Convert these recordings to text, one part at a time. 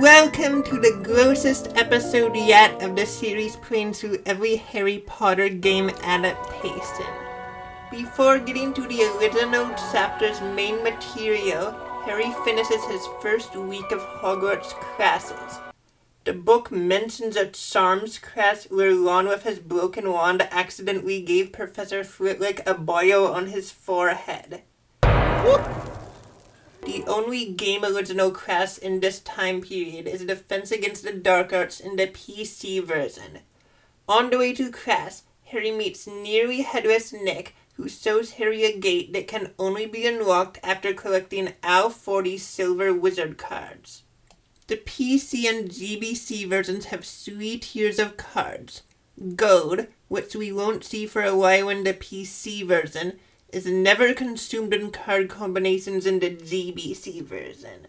Welcome to the grossest episode yet of the series playing through every Harry Potter game adaptation. Before getting to the original chapter's main material, Harry finishes his first week of Hogwarts classes. The book mentions a charms class where Ron with his broken wand accidentally gave Professor Flitwick a boil on his forehead. Whoop! The only game original class in this time period is Defense Against the Dark Arts in the PC version. On the way to class, Harry meets nearly headless Nick, who shows Harry a gate that can only be unlocked after collecting all 40 silver wizard cards. The PC and GBC versions have 3 tiers of cards. Gold, which we won't see for a while in the PC version, is never consumed in card combinations in the GBC version.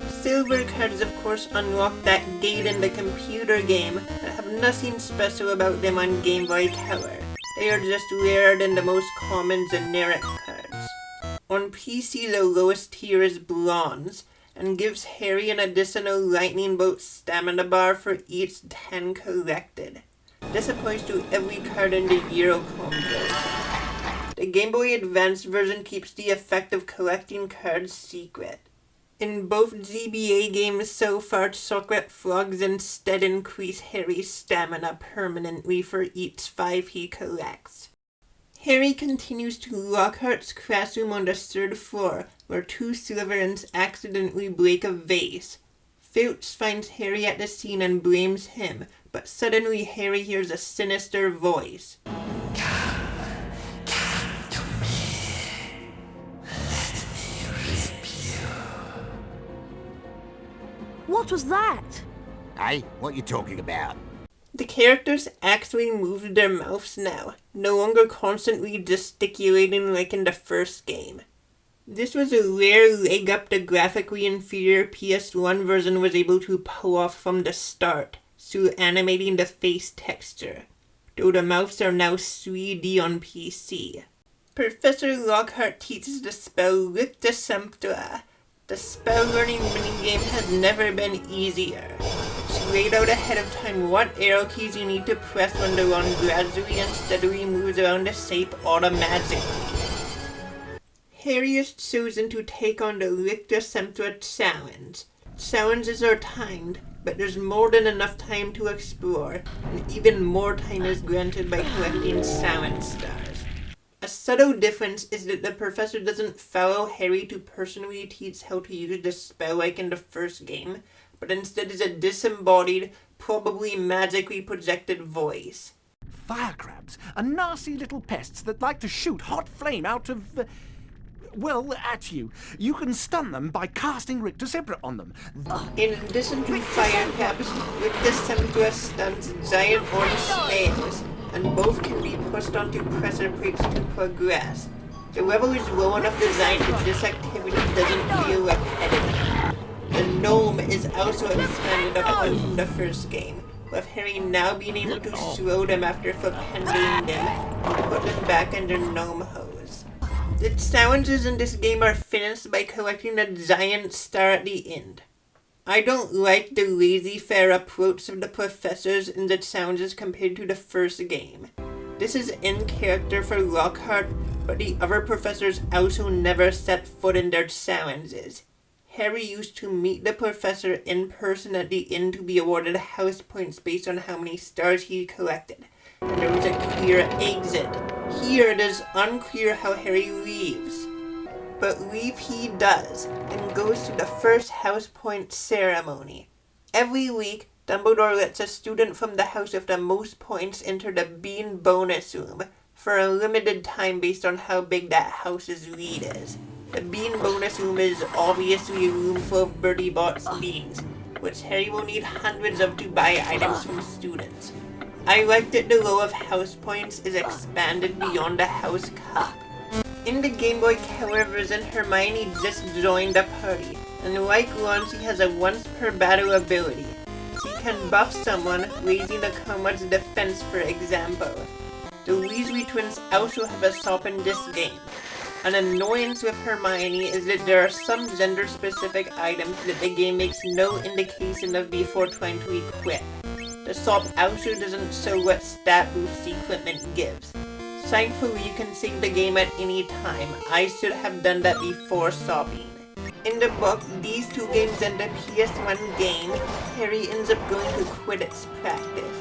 Silver cards of course unlock that gate in the computer game, but have nothing special about them on Game Boy Color. They are just rarer than the most common generic cards. On PC the lowest tier is bronze, and gives Harry an additional lightning bolt stamina bar for each 10 collected. This applies to every card in the Eurocom version. The Game Boy Advance version keeps the effect of collecting cards secret. In both GBA games so far, chocolate frogs instead increase Harry's stamina permanently for each 5 he collects. Harry continues to Lockhart's classroom on the 3rd floor, where 2 Slytherins accidentally break a vase. Filch finds Harry at the scene and blames him, but suddenly Harry hears a sinister voice. What was that? Hey, what you talking about? The characters actually moved their mouths now, no longer constantly gesticulating like in the first game. This was a rare leg up the graphically inferior PS1 version was able to pull off from the start, through animating the face texture, though the mouths are now 3D on PC. Professor Lockhart teaches the spell Ricta Sempra. The spell learning minigame has never been easier. It's laid out ahead of time what arrow keys you need to press when the run gradually and steadily moves around the shape automatically. Harry is chosen to take on the Ricta Sempra challenge. Challenges are timed, but there's more than enough time to explore, and even more time is granted by collecting challenge stars. A subtle difference is that the professor doesn't follow Harry to personally teach how to use the spell like in the first game, but instead is a disembodied, probably magically projected voice. Fire crabs are nasty little pests that like to shoot hot flame out of, at you. You can stun them by casting Ricta Sempra on them. In addition to fire crabs, Ricta Sempra stuns giant orange snails, and both can be pushed onto pressure plates to progress. The level is low enough designed that this activity doesn't feel repetitive. The gnome is also expanded upon from the first game, with Harry now being able to throw them after flip-handling them and put them back in their gnome hose. The challenges in this game are finished by collecting a giant star at the end. I don't like the laissez-faire approach of the professors in the challenges compared to the first game. This is in character for Lockhart, but the other professors also never set foot in their challenges. Harry used to meet the professor in person at the end to be awarded house points based on how many stars he collected, and there was a clear exit. Here it is unclear how Harry leaves. But leave he does, and goes to the first house point ceremony. Every week, Dumbledore lets a student from the house with the most points enter the Bean bonus room, for a limited time based on how big that house's lead is. The Bean bonus room is obviously a room full of Bertie Bott's beans, which Harry will need hundreds of to buy items from students. I like that the row of house points is expanded beyond the house cup. In the Game Boy Color version, Hermione just joined the party, and like Ron, she has a once per battle ability. She can buff someone, raising a comrade's defense for example. The Weasley twins also have a sop in this game. An annoyance with Hermione is that there are some gender-specific items that the game makes no indication of before trying to equip. The sop also doesn't show what stat boost equipment gives. Thankfully, you can save the game at any time. I should have done that before sopping. In the book, these two games and the PS1 game, Harry ends up going to Quidditch practice.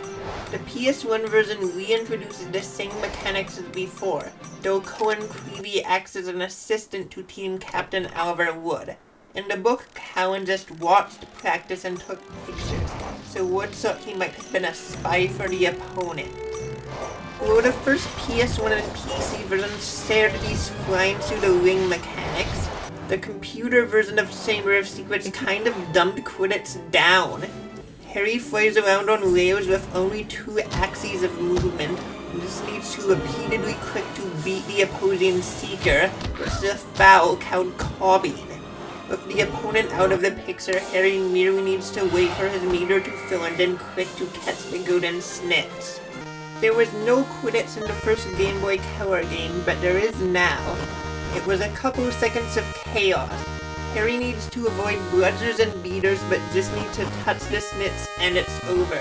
The PS1 version reintroduces the same mechanics as before, though Cohen Creevy acts as an assistant to team captain Oliver Wood. In the book, Cowan just watched practice and took pictures, so Wood thought he might have been a spy for the opponent. Though the first PS1 and PC versions shared these flying through the ring mechanics, the computer version of Chamber of Secrets kind of dumbed Quidditch down. Harry flies around on rails with only 2 axes of movement, and this leads to repeatedly click to beat the opposing seeker, which is a foul called cobbing. With the opponent out of the picture, Harry merely needs to wait for his meter to fill and then click to catch the golden snitch. There was no Quidditch in the first Game Boy Color game, but there is now. It was a couple seconds of chaos. Harry needs to avoid bludgers and beaters, but just needs to touch the snitch and it's over.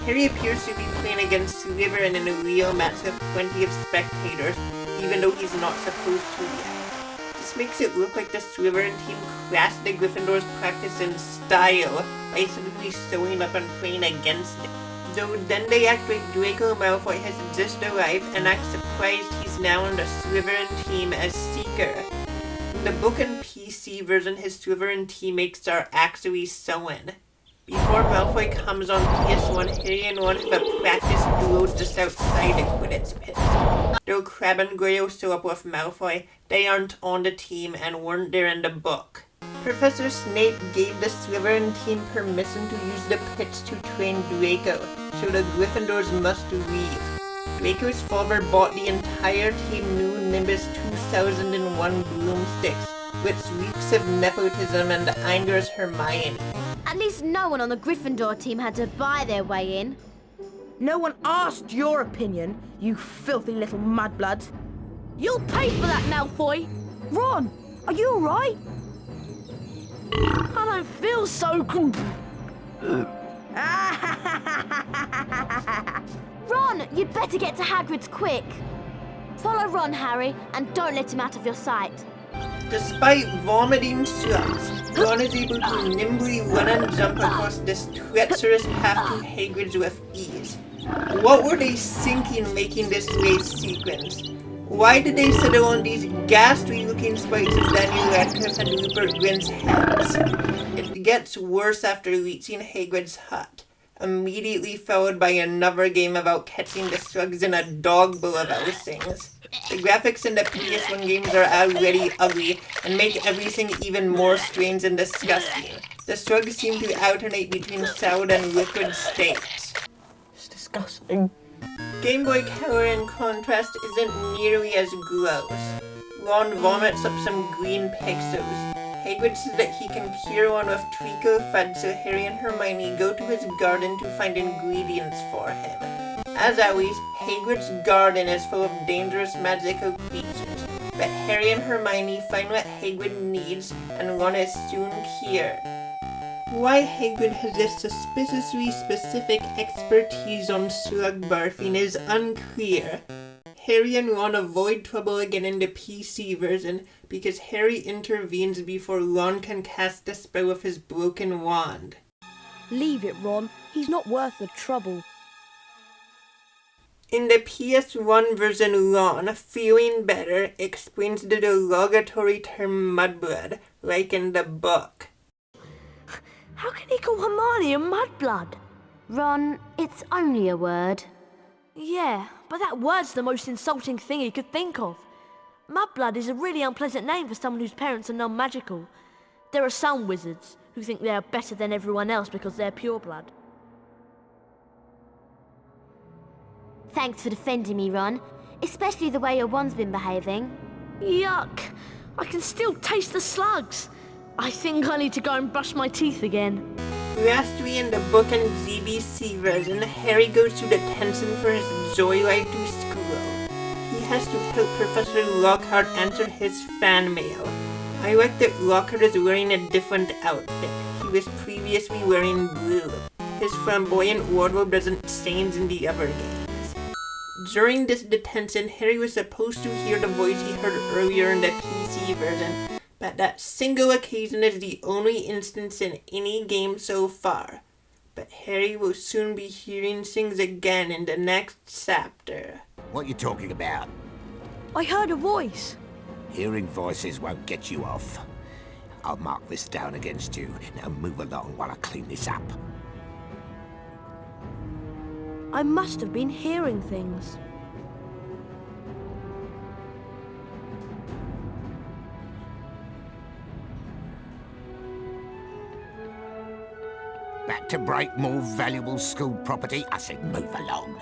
Harry appears to be playing against Slytherin in a real match with plenty of spectators, even though he's not supposed to yet. This makes it look like the Slytherin team crashed the Gryffindor's practice in style by simply showing up and playing against it. Though then they act like Draco Malfoy has just arrived and act surprised he's now on the Slytherin team as Seeker. In the book and PC version, his Slytherin teammates are actually Sowen. Before Malfoy comes on PS1, Harry and Ron have a practice duel just outside the Quidditch pit. Though Crabbe and Goyle show up with Malfoy, they aren't on the team and weren't there in the book. Professor Snape gave the Slytherin team permission to use the pits to train Draco, so the Gryffindors must leave. Draco's father bought the entire team new Nimbus 2001 broomsticks, which reeks of nepotism and angers Hermione. At least no one on the Gryffindor team had to buy their way in. No one asked your opinion, you filthy little mudbloods. You'll pay for that, Malfoy! Ron, are you alright? I don't feel so good. Ron, you'd better get to Hagrid's quick. Follow Ron, Harry, and don't let him out of your sight. Despite vomiting slugs, Ron is able to nimbly run and jump across this treacherous path to Hagrid's with ease. What were they thinking making this race sequence? Why did they settle on these ghastly-looking spikes of Daniel Radcliffe and Rupert Grint's heads? It gets worse after reaching Hagrid's hut, immediately followed by another game about catching the slugs in a dog bowl of all things. The graphics in the PS1 games are already ugly and make everything even more strange and disgusting. The slugs seem to alternate between solid and liquid states. It's disgusting. Game Boy Color, in contrast, isn't nearly as gross. Ron vomits up some green pixels. Hagrid says that he can cure one with treacle fudge, so Harry and Hermione go to his garden to find ingredients for him. As always, Hagrid's garden is full of dangerous magical creatures, but Harry and Hermione find what Hagrid needs, and Ron is soon cured. Why Hagrid has this suspiciously specific expertise on slug barfing is unclear. Harry and Ron avoid trouble again in the PC version because Harry intervenes before Ron can cast the spell with his broken wand. Leave it, Ron. He's not worth the trouble. In the PS1 version, Ron, feeling better, explains the derogatory term mudblood, like in the book. How can he call Hermione a mudblood? Ron, it's only a word. Yeah, but that word's the most insulting thing he could think of. Mudblood is a really unpleasant name for someone whose parents are non-magical. There are some wizards who think they are better than everyone else because they're pure blood. Thanks for defending me, Ron. Especially the way your wand's been behaving. Yuck! I can still taste the slugs. I think I need to go and brush my teeth again. Last week in the book and ZBC version, Harry goes to detention for his joyride to school. He has to help Professor Lockhart answer his fan mail. I like that Lockhart is wearing a different outfit. He was previously wearing blue. His flamboyant wardrobe doesn't change in the other games. During this detention, Harry was supposed to hear the voice he heard earlier in the PC version, but that single occasion is the only instance in any game so far. But Harry will soon be hearing things again in the next chapter. What you talking about? I heard a voice. Hearing voices won't get you off. I'll mark this down against you. Now move along while I clean this up. I must have been hearing things. Back to break more valuable school property? I said move along.